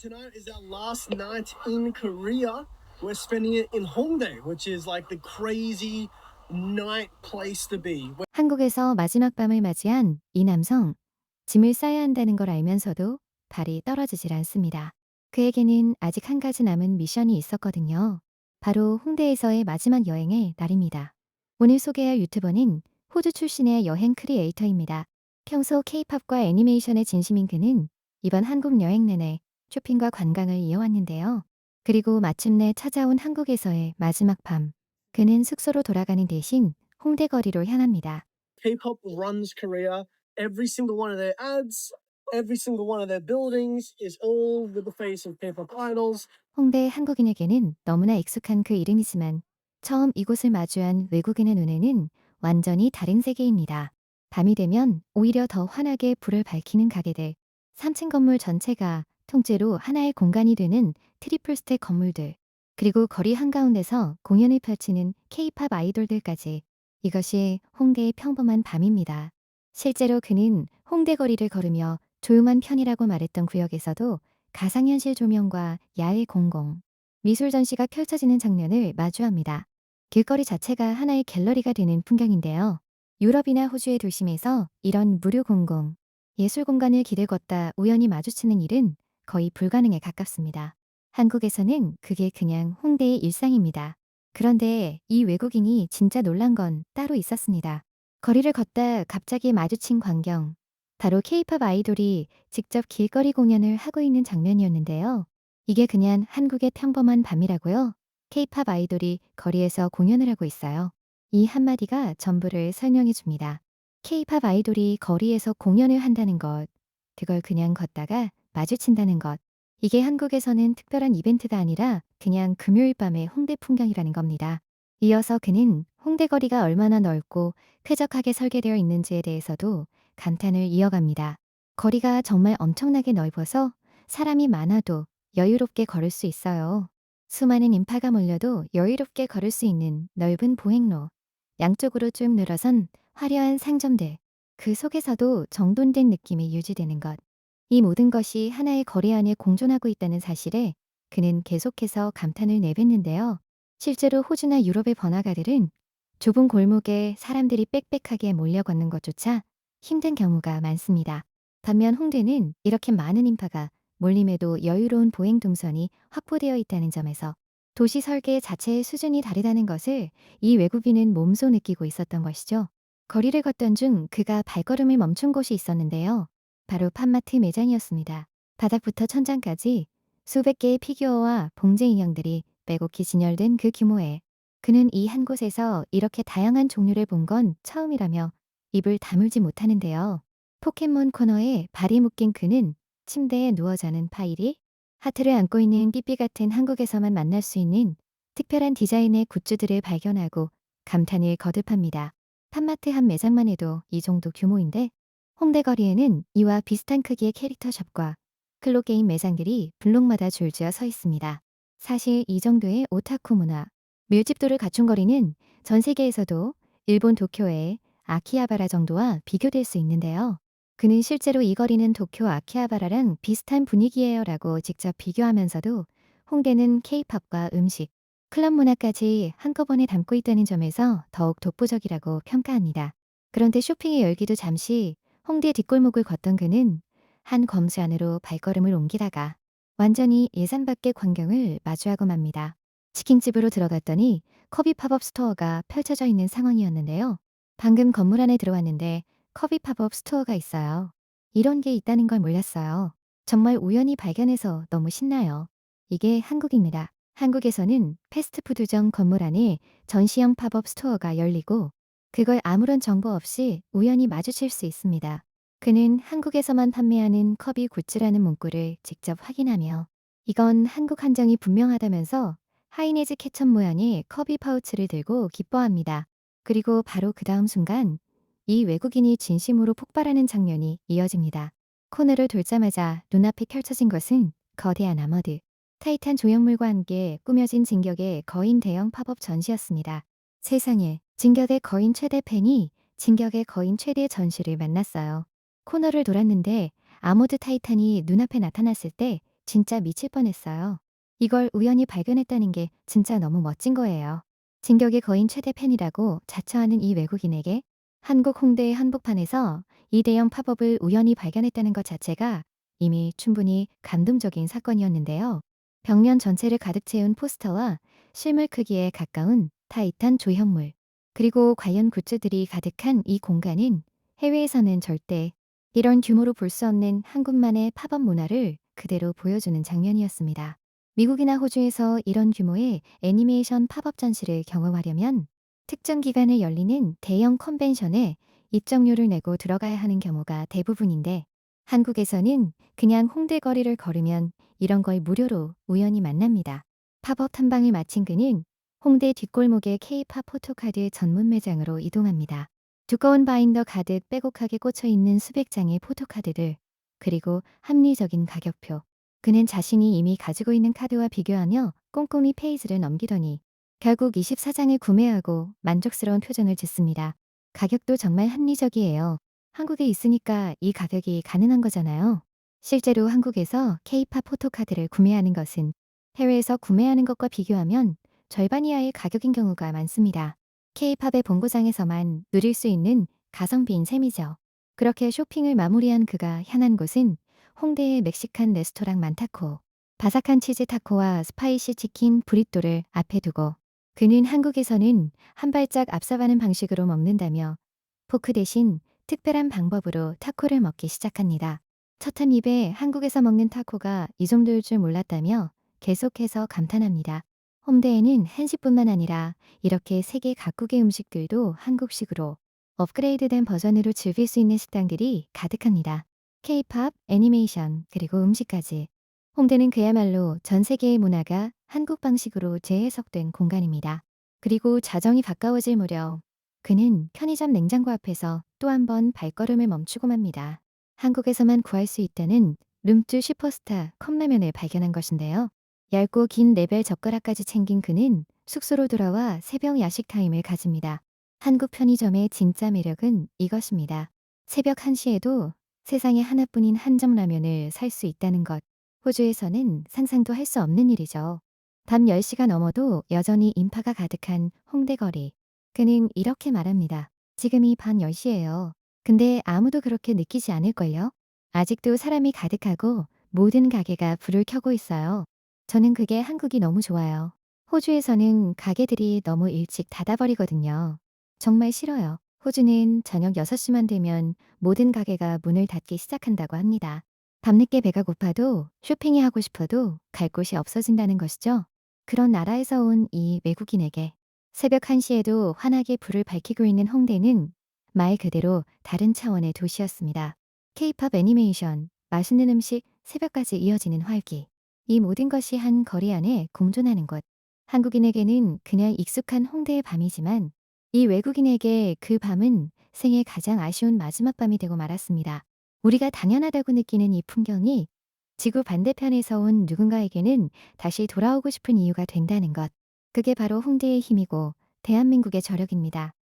Tonight is our last night in Korea. We're spending it in Hongdae, which is like the crazy night place to be. 한국에서 마지막 밤을 맞이한 이 남성, 짐을 싸야 한다는 걸 알면서도 발이 떨어지질 않습니다. 그에게는 아직 한 가지 남은 미션이 있었거든요. 바로 홍대에서의 마지막 여행의 날입니다. 오늘 소개할 유튜버는 호주 출신의 여행 크리에이터입니다. 평소 케이팝과 애니메이션의 진심인 그는 이번 한국 여행 내내 쇼핑과 관광을 이어왔는데요. 그리고 마침내 찾아온 한국에서의 마지막 밤, 그는 숙소로 돌아가는 대신 홍대 거리로 향합니다. K-pop runs Korea. Every single one of their ads, every single one of their buildings is all with the face of K-pop idols. 홍대 한국인에게는 너무나 익숙한 그 이름이지만 처음 이곳을 마주한 외국인의 눈에는 완전히 다른 세계입니다. 밤이 되면 오히려 더 환하게 불을 밝히는 가게들, 3층 건물 전체가 통째로 하나의 공간이 되는 트리플 스택 건물들, 그리고 거리 한가운데서 공연을 펼치는 K-팝 아이돌들까지 이것이 홍대의 평범한 밤입니다. 실제로 그는 홍대 거리를 걸으며 조용한 편이라고 말했던 구역에서도 가상현실 조명과 야외 공공, 미술 전시가 펼쳐지는 장면을 마주합니다. 길거리 자체가 하나의 갤러리가 되는 풍경인데요. 유럽이나 호주의 도심에서 이런 무료 공공, 예술 공간을 길을 걷다 우연히 마주치는 일은 거의 불가능에 가깝습니다. 한국에서는 그게 그냥 홍대의 일상입니다. 그런데 이 외국인이 진짜 놀란 건 따로 있었습니다. 거리를 걷다 갑자기 마주친 광경, 바로 케이팝 아이돌이 직접 길거리 공연을 하고 있는 장면이었는데요. 이게 그냥 한국의 평범한 밤이라고요? 케이팝 아이돌이 거리에서 공연을 하고 있어요. 이 한마디가 전부를 설명해 줍니다. 케이팝 아이돌이 거리에서 공연을 한다는 것, 그걸 그냥 걷다가 마주친다는 것. 이게 한국에서는 특별한 이벤트가 아니라 그냥 금요일 밤의 홍대 풍경이라는 겁니다. 이어서 그는 홍대 거리가 얼마나 넓고 쾌적하게 설계되어 있는지에 대해서도 감탄을 이어갑니다. 거리가 정말 엄청나게 넓어서 사람이 많아도 여유롭게 걸을 수 있어요. 수많은 인파가 몰려도 여유롭게 걸을 수 있는 넓은 보행로, 양쪽으로 쭉 늘어선 화려한 상점들, 그 속에서도 정돈된 느낌이 유지되는 것. 이 모든 것이 하나의 거리 안에 공존하고 있다는 사실에 그는 계속해서 감탄을 내뱉는데요. 실제로 호주나 유럽의 번화가들은 좁은 골목에 사람들이 빽빽하게 몰려 걷는 것조차 힘든 경우가 많습니다. 반면 홍대는 이렇게 많은 인파가 몰림에도 여유로운 보행 동선이 확보되어 있다는 점에서 도시 설계 자체의 수준이 다르다는 것을 이 외국인은 몸소 느끼고 있었던 것이죠. 거리를 걷던 중 그가 발걸음을 멈춘 곳이 있었는데요. 바로 팝마트 매장이었습니다. 바닥부터 천장까지 수백 개의 피규어와 봉제 인형들이 빼곡히 진열된 그 규모에 그는 이 한 곳에서 이렇게 다양한 종류를 본 건 처음이라며 입을 다물지 못하는데요. 포켓몬 코너에 발이 묶인 그는 침대에 누워 자는 파이리, 하트를 안고 있는 삐삐 같은 한국에서만 만날 수 있는 특별한 디자인의 굿즈들을 발견하고 감탄을 거듭합니다. 팝마트 한 매장만 해도 이 정도 규모인데 홍대 거리에는 이와 비슷한 크기의 캐릭터 샵과 클로 게임 매장들이 블록마다 줄지어 서 있습니다. 사실 이 정도의 오타쿠 문화, 밀집도를 갖춘 거리는 전 세계에서도 일본 도쿄의 아키하바라 정도와 비교될 수 있는데요. 그는 실제로 이 거리는 도쿄 아키하바라랑 비슷한 분위기예요라고 직접 비교하면서도 홍대는 케이팝과 음식, 클럽 문화까지 한꺼번에 담고 있다는 점에서 더욱 독보적이라고 평가합니다. 그런데 쇼핑의 열기도 잠시 홍대 뒷골목을 걷던 그는 한 검수 안으로 발걸음을 옮기다가 완전히 예상 밖의 광경을 마주하고 맙니다. 치킨집으로 들어갔더니 커비 팝업 스토어가 펼쳐져 있는 상황이었는데요. 방금 건물 안에 들어왔는데 커비 팝업 스토어가 있어요. 이런 게 있다는 걸 몰랐어요. 정말 우연히 발견해서 너무 신나요. 이게 한국입니다. 한국에서는 패스트푸드점 건물 안에 전시형 팝업 스토어가 열리고 그걸 아무런 정보 없이 우연히 마주칠 수 있습니다. 그는 한국에서만 판매하는 컵이 굿즈라는 문구를 직접 확인하며 이건 한국 한정이 분명하다면서 하이네즈 케첩 모양의 커비 파우치를 들고 기뻐합니다. 그리고 바로 그 다음 순간 이 외국인이 진심으로 폭발하는 장면이 이어집니다. 코너를 돌자마자 눈앞에 펼쳐진 것은 거대한 아머드, 타이탄 조형물과 함께 꾸며진 진격의 거인 대형 팝업 전시였습니다. 세상에, 진격의 거인 최대 팬이 진격의 거인 최대 전시를 만났어요. 코너를 돌았는데 아모드 타이탄이 눈앞에 나타났을 때 진짜 미칠 뻔했어요. 이걸 우연히 발견했다는 게 진짜 너무 멋진 거예요. 진격의 거인 최대 팬이라고 자처하는 이 외국인에게 한국 홍대의 한복판에서 이 대형 팝업을 우연히 발견했다는 것 자체가 이미 충분히 감동적인 사건이었는데요. 벽면 전체를 가득 채운 포스터와 실물 크기에 가까운 타이탄 조형물, 그리고 관련 굿즈들이 가득한 이 공간은 해외에서는 절대 이런 규모로 볼 수 없는 한국만의 팝업 문화를 그대로 보여주는 장면이었습니다. 미국이나 호주에서 이런 규모의 애니메이션 팝업 전시를 경험하려면 특정 기간에 열리는 대형 컨벤션에 입장료를 내고 들어가야 하는 경우가 대부분인데, 한국에서는 그냥 홍대 거리를 걸으면 이런 걸 무료로 우연히 만납니다. 팝업 탐방을 마친 그는 홍대 뒷골목의 K-팝 포토카드 전문 매장으로 이동합니다. 두꺼운 바인더 가득 빼곡하게 꽂혀 있는 수백 장의 포토카드들, 그리고 합리적인 가격표. 그는 자신이 이미 가지고 있는 카드와 비교하며 꼼꼼히 페이지를 넘기더니 결국 24장을 구매하고 만족스러운 표정을 짓습니다. 가격도 정말 합리적이에요. 한국에 있으니까 이 가격이 가능한 거잖아요. 실제로 한국에서 K-팝 포토카드를 구매하는 것은 해외에서 구매하는 것과 비교하면 절반 이하의 가격인 경우가 많습니다. K-팝의 본고장에서만 누릴 수 있는 가성비인 셈이죠. 그렇게 쇼핑을 마무리한 그가 향한 곳은 홍대의 멕시칸 레스토랑 만타코. 바삭한 치즈 타코와 스파이시 치킨 브리또를 앞에 두고 그는 한국에서는 한 발짝 앞서가는 방식으로 먹는다며 포크 대신 특별한 방법으로 타코를 먹기 시작합니다. 첫 한 입에 한국에서 먹는 타코가 이 정도일 줄 몰랐다며 계속해서 감탄합니다. 홍대에는 한식뿐만 아니라 이렇게 세계 각국의 음식들도 한국식으로 업그레이드된 버전으로 즐길 수 있는 식당들이 가득합니다. K-팝, 애니메이션, 그리고 음식까지. 홍대는 그야말로 전 세계의 문화가 한국 방식으로 재해석된 공간입니다. 그리고 자정이 가까워질 무렵 그는 편의점 냉장고 앞에서 또 한 번 발걸음을 멈추고 맙니다. 한국에서만 구할 수 있다는 룸뚜 슈퍼스타 컵라면을 발견한 것인데요. 얇고 긴 레벨 젓가락까지 챙긴 그는 숙소로 돌아와 새벽 야식 타임을 가집니다. 한국 편의점의 진짜 매력은 이것입니다. 새벽 1시에도 세상에 하나뿐인 한정 라면을 살 수 있다는 것. 호주에서는 상상도 할 수 없는 일이죠. 밤 10시가 넘어도 여전히 인파가 가득한 홍대 거리. 그는 이렇게 말합니다. 지금이 밤 10시예요. 근데 아무도 그렇게 느끼지 않을걸요? 아직도 사람이 가득하고 모든 가게가 불을 켜고 있어요. 저는 그게 한국이 너무 좋아요. 호주에서는 가게들이 너무 일찍 닫아버리거든요. 정말 싫어요. 호주는 저녁 6시만 되면 모든 가게가 문을 닫기 시작한다고 합니다. 밤늦게 배가 고파도 쇼핑이 하고 싶어도 갈 곳이 없어진다는 것이죠. 그런 나라에서 온 이 외국인에게 새벽 1시에도 환하게 불을 밝히고 있는 홍대는 말 그대로 다른 차원의 도시였습니다. K-팝 애니메이션, 맛있는 음식, 새벽까지 이어지는 활기. 이 모든 것이 한 거리 안에 공존하는 곳. 한국인에게는 그냥 익숙한 홍대의 밤이지만 이 외국인에게 그 밤은 생애 가장 아쉬운 마지막 밤이 되고 말았습니다. 우리가 당연하다고 느끼는 이 풍경이 지구 반대편에서 온 누군가에게는 다시 돌아오고 싶은 이유가 된다는 것. 그게 바로 홍대의 힘이고 대한민국의 저력입니다.